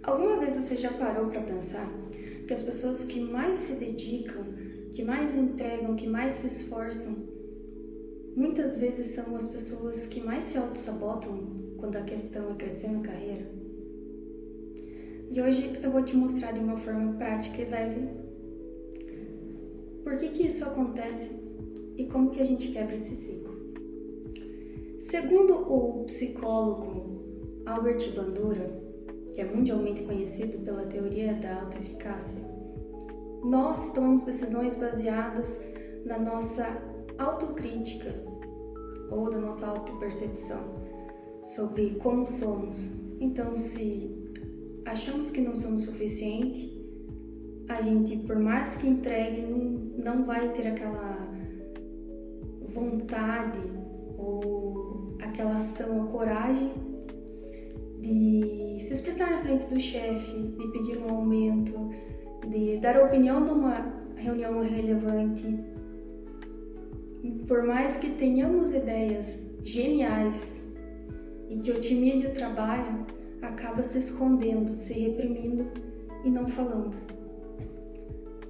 Alguma vez você já parou para pensar que as pessoas que mais se dedicam, que mais entregam, que mais se esforçam, muitas vezes são as pessoas que mais se auto-sabotam quando a questão é crescer na carreira? E hoje eu vou te mostrar de uma forma prática e leve por que isso acontece e como que a gente quebra esse ciclo. Segundo o psicólogo Albert Bandura, que é mundialmente conhecido pela teoria da autoeficácia, nós tomamos decisões baseadas na nossa autocrítica ou da nossa autopercepção sobre como somos. Então, se achamos que não somos suficiente, a gente, por mais que entregue, não vai ter aquela vontade ou aquela ação, a coragem de se expressar na frente do chefe, de pedir um aumento, de dar opinião numa reunião relevante. Por mais que tenhamos ideias geniais e que otimize o trabalho, acaba se escondendo, se reprimindo e não falando.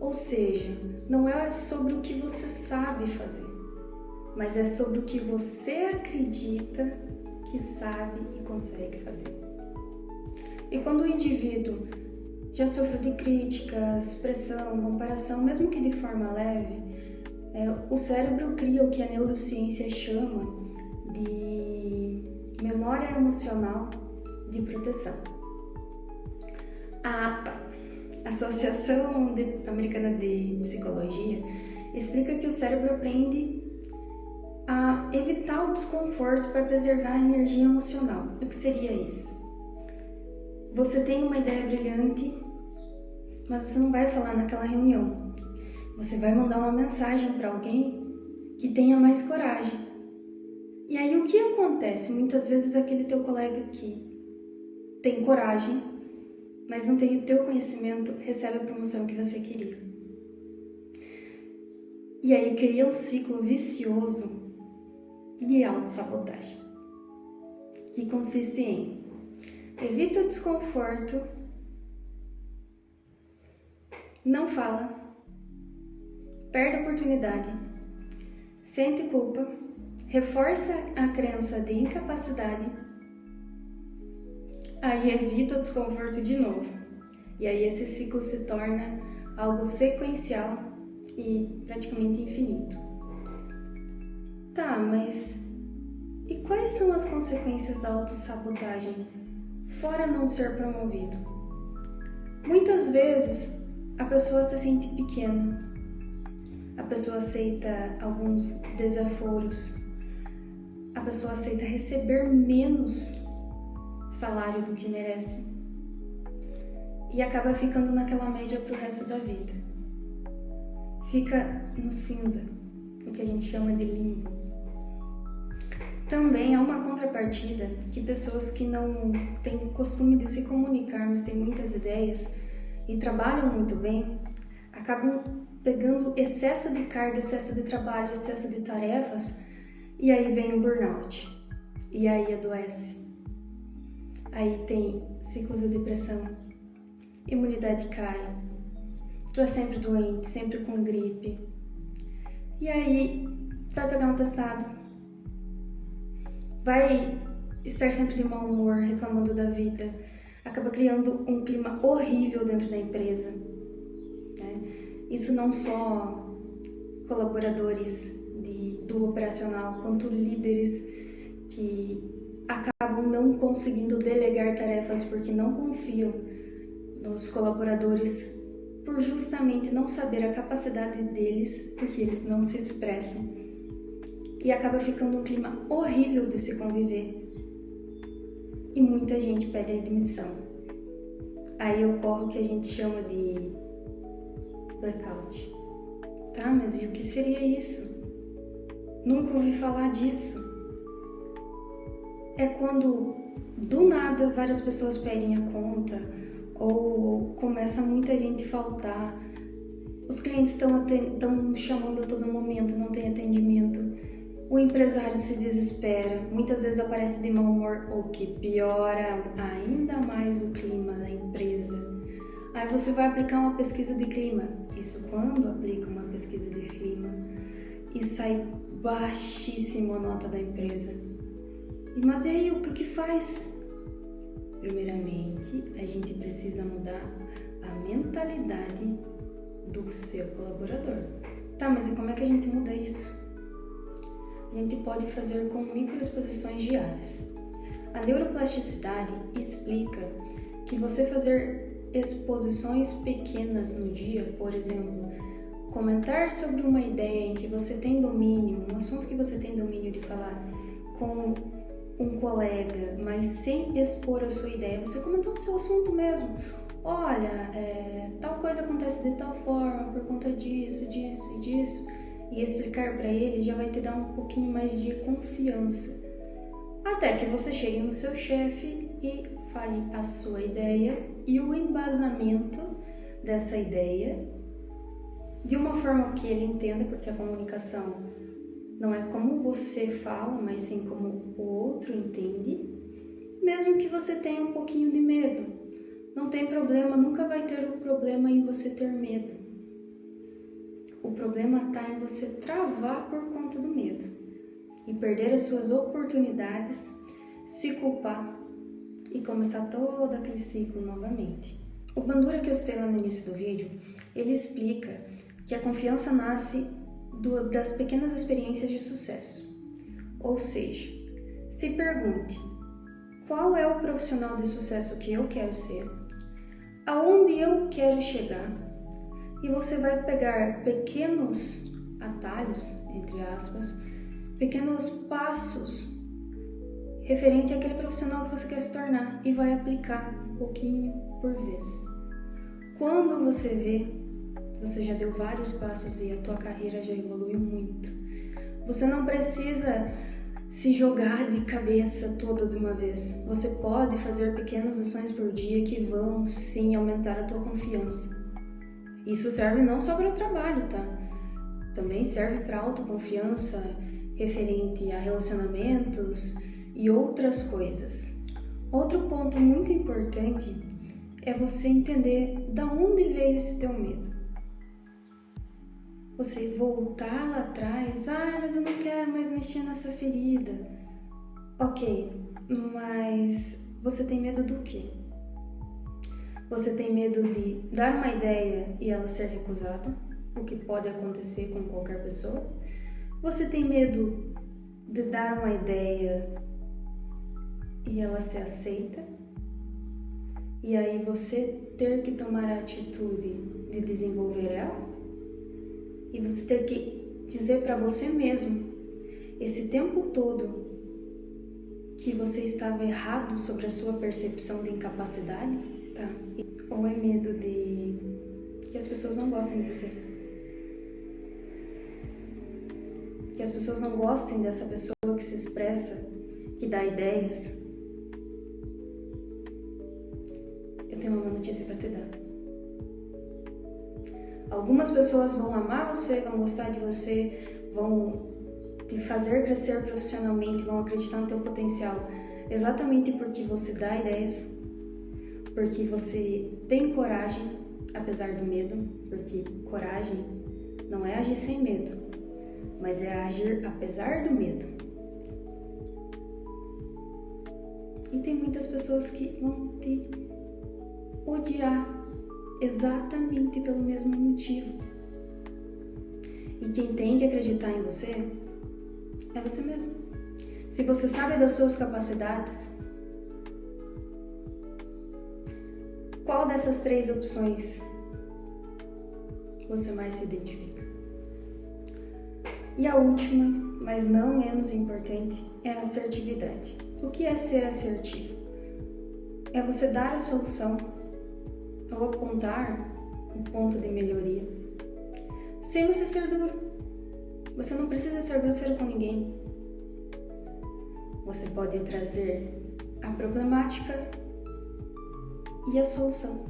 Ou seja, não é sobre o que você sabe fazer, mas é sobre o que você acredita que sabe e consegue fazer. E quando o indivíduo já sofreu de críticas, pressão, comparação, mesmo que de forma leve, o cérebro cria o que a neurociência chama de memória emocional de proteção. A APA, Associação Americana de Psicologia, explica que o cérebro aprende a evitar o desconforto para preservar a energia emocional. O que seria isso? Você tem uma ideia brilhante, mas você não vai falar naquela reunião. Você vai mandar uma mensagem para alguém que tenha mais coragem. E aí o que acontece? Muitas vezes aquele teu colega que tem coragem, mas não tem o teu conhecimento, recebe a promoção que você queria. E aí cria um ciclo vicioso de autossabotagem, que consiste em evita o desconforto, não fala, perde a oportunidade, sente culpa, reforça a crença de incapacidade, aí evita o desconforto de novo. E aí esse ciclo se torna algo sequencial e praticamente infinito. Tá, mas e quais são as consequências da autossabotagem, fora não ser promovido? Muitas vezes a pessoa se sente pequena, a pessoa aceita alguns desaforos, a pessoa aceita receber menos salário do que merece e acaba ficando naquela média pro resto da vida. Fica no cinza, o que a gente chama de limbo. Também há uma contrapartida que pessoas que não têm costume de se comunicar, mas têm muitas ideias e trabalham muito bem, acabam pegando excesso de carga, excesso de trabalho, excesso de tarefas, e aí vem o burnout, e aí adoece. Aí tem ciclos de depressão, imunidade cai, tu é sempre doente, sempre com gripe, e aí vai pegar um atestado, vai estar sempre de mau humor, reclamando da vida, acaba criando um clima horrível dentro da empresa, né? Isso não só colaboradores do operacional, quanto líderes que acabam não conseguindo delegar tarefas porque não confiam nos colaboradores por justamente não saber a capacidade deles, porque eles não se expressam. E acaba ficando um clima horrível de se conviver. E muita gente pede admissão. Aí ocorre o que a gente chama de blackout. Tá, mas e o que seria isso? Nunca ouvi falar disso. É quando do nada várias pessoas pedem a conta ou começa muita gente faltar. Os clientes estão chamando a todo momento, não tem atendimento. O empresário se desespera, muitas vezes aparece de mau humor, o que piora ainda mais o clima da empresa. Aí você vai aplicar uma pesquisa de clima. Isso quando aplica uma pesquisa de clima e sai baixíssima a nota da empresa. Mas e aí, o que faz? Primeiramente, a gente precisa mudar a mentalidade do seu colaborador. Tá, mas e como é que a gente muda isso? A gente pode fazer com microexposições diárias. A neuroplasticidade explica que você fazer exposições pequenas no dia, por exemplo, comentar sobre uma ideia em que você tem domínio, um assunto que você tem domínio de falar com um colega, mas sem expor a sua ideia, você comentar o seu assunto mesmo. Olha, tal coisa acontece de tal forma por conta disso, disso e disso, e explicar para ele já vai te dar um pouquinho mais de confiança. Até que você chegue no seu chefe e fale a sua ideia e o embasamento dessa ideia de uma forma que ele entenda, porque a comunicação não é como você fala, mas sim como o outro entende, mesmo que você tenha um pouquinho de medo. Não tem problema, nunca vai ter o problema em você ter medo. O problema está em você travar por conta do medo e perder as suas oportunidades, se culpar e começar todo aquele ciclo novamente. O Bandura que eu citei lá no início do vídeo, ele explica que a confiança nasce das pequenas experiências de sucesso. Ou seja, se pergunte, qual é o profissional de sucesso que eu quero ser? Aonde eu quero chegar? E você vai pegar pequenos atalhos, entre aspas, pequenos passos referente àquele profissional que você quer se tornar e vai aplicar um pouquinho por vez. Quando você vê, você já deu vários passos e a tua carreira já evoluiu muito. Você não precisa se jogar de cabeça toda de uma vez. Você pode fazer pequenas ações por dia que vão sim aumentar a tua confiança. Isso serve não só para o trabalho, tá? Também serve para autoconfiança, referente a relacionamentos e outras coisas. Outro ponto muito importante é você entender de onde veio esse teu medo. Você voltar lá atrás, mas eu não quero mais mexer nessa ferida. Ok, mas você tem medo do quê? Você tem medo de dar uma ideia e ela ser recusada, o que pode acontecer com qualquer pessoa? Você tem medo de dar uma ideia e ela ser aceita? E aí você ter que tomar a atitude de desenvolver ela? E você ter que dizer para você mesmo, esse tempo todo, que você estava errado sobre a sua percepção de incapacidade, tá? Ou é medo de que as pessoas não gostem de você? Que as pessoas não gostem dessa pessoa que se expressa, que dá ideias? Eu tenho uma notícia para te dar. Algumas pessoas vão amar você, vão gostar de você, vão te fazer crescer profissionalmente, vão acreditar no teu potencial, exatamente porque você dá ideias, porque você tem coragem, apesar do medo, porque coragem não é agir sem medo, mas é agir apesar do medo. E tem muitas pessoas que vão te odiar exatamente pelo mesmo motivo. E quem tem que acreditar em você é você mesmo. Se você sabe das suas capacidades, qual dessas 3 opções você mais se identifica? E a última, mas não menos importante, é a assertividade. O que é ser assertivo? É você dar a solução ou apontar um ponto de melhoria, sem você ser duro. Você não precisa ser grosseiro com ninguém. Você pode trazer a problemática e a solução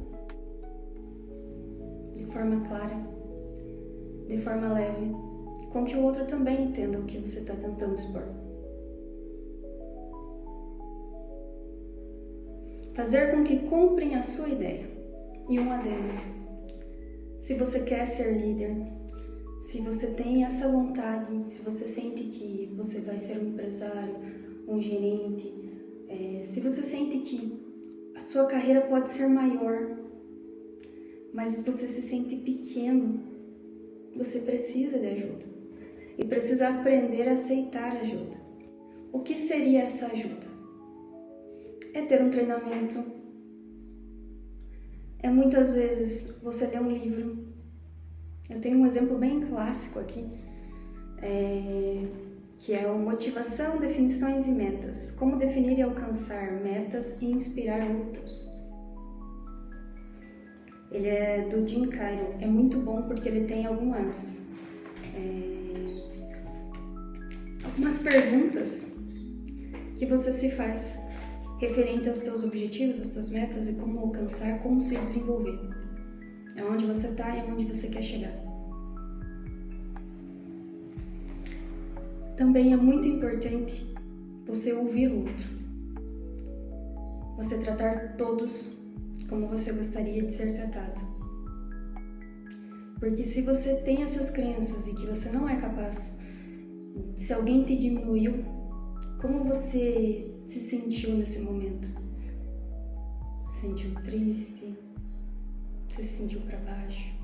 de forma clara, de forma leve, com que o outro também entenda o que você está tentando expor. Fazer com que comprem a sua ideia. E um adendo. Se você quer ser líder, se você tem essa vontade, se você sente que você vai ser um empresário, um gerente, se você sente que a sua carreira pode ser maior, mas você se sente pequeno, você precisa de ajuda. E precisa aprender a aceitar ajuda. O que seria essa ajuda? É ter um treinamento. É muitas vezes você ler um livro. Eu tenho um exemplo bem clássico aqui, que é o Motivação, Definições e Metas. Como definir e alcançar metas e inspirar outros. Ele é do Jim Cairo. É muito bom porque ele tem algumas perguntas que você se faz referente aos teus objetivos, às tuas metas e como alcançar, como se desenvolver. É onde você está e é onde você quer chegar. Também é muito importante você ouvir o outro. Você tratar todos como você gostaria de ser tratado. Porque se você tem essas crenças de que você não é capaz, se alguém te diminuiu, como você se sentiu nesse momento? Se sentiu triste? Você se sentiu para baixo?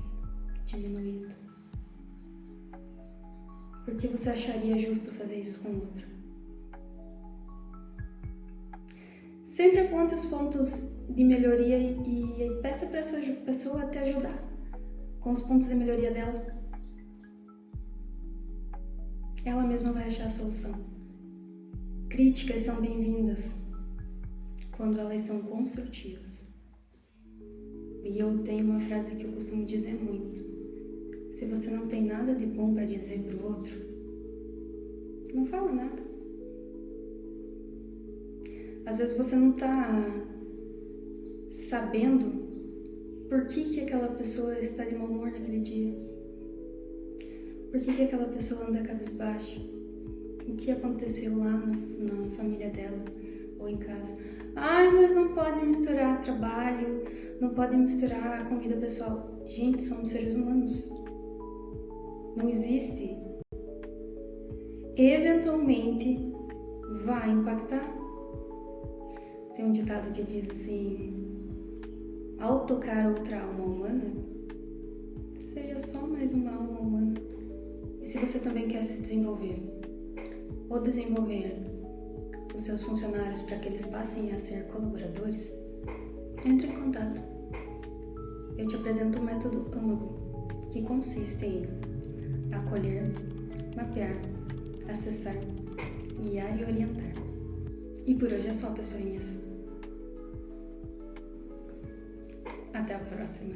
Diminuído? Por que você acharia justo fazer isso com outra? Sempre aponte os pontos de melhoria e peça para essa pessoa te ajudar com os pontos de melhoria dela. Ela mesma vai achar a solução. Críticas são bem-vindas quando elas são construtivas. E eu tenho uma frase que eu costumo dizer muito. Se você não tem nada de bom para dizer pro outro, não fala nada. Às vezes você não tá sabendo por que aquela pessoa está de mau humor naquele dia. Por que aquela pessoa anda cabisbaixo? O que aconteceu lá na família dela ou em casa? Ai, mas não pode misturar trabalho, não pode misturar com vida pessoal. Gente, somos seres humanos. Não existe. Eventualmente vai impactar. Tem um ditado que diz assim: ao tocar outra alma humana, seja só mais uma alma humana. E se você também quer se desenvolver, ou desenvolver os seus funcionários para que eles passem a ser colaboradores, entre em contato. Eu te apresento o método âmago, que consiste em acolher, mapear, acessar, guiar e orientar. E por hoje é só, pessoinhas. Até a próxima.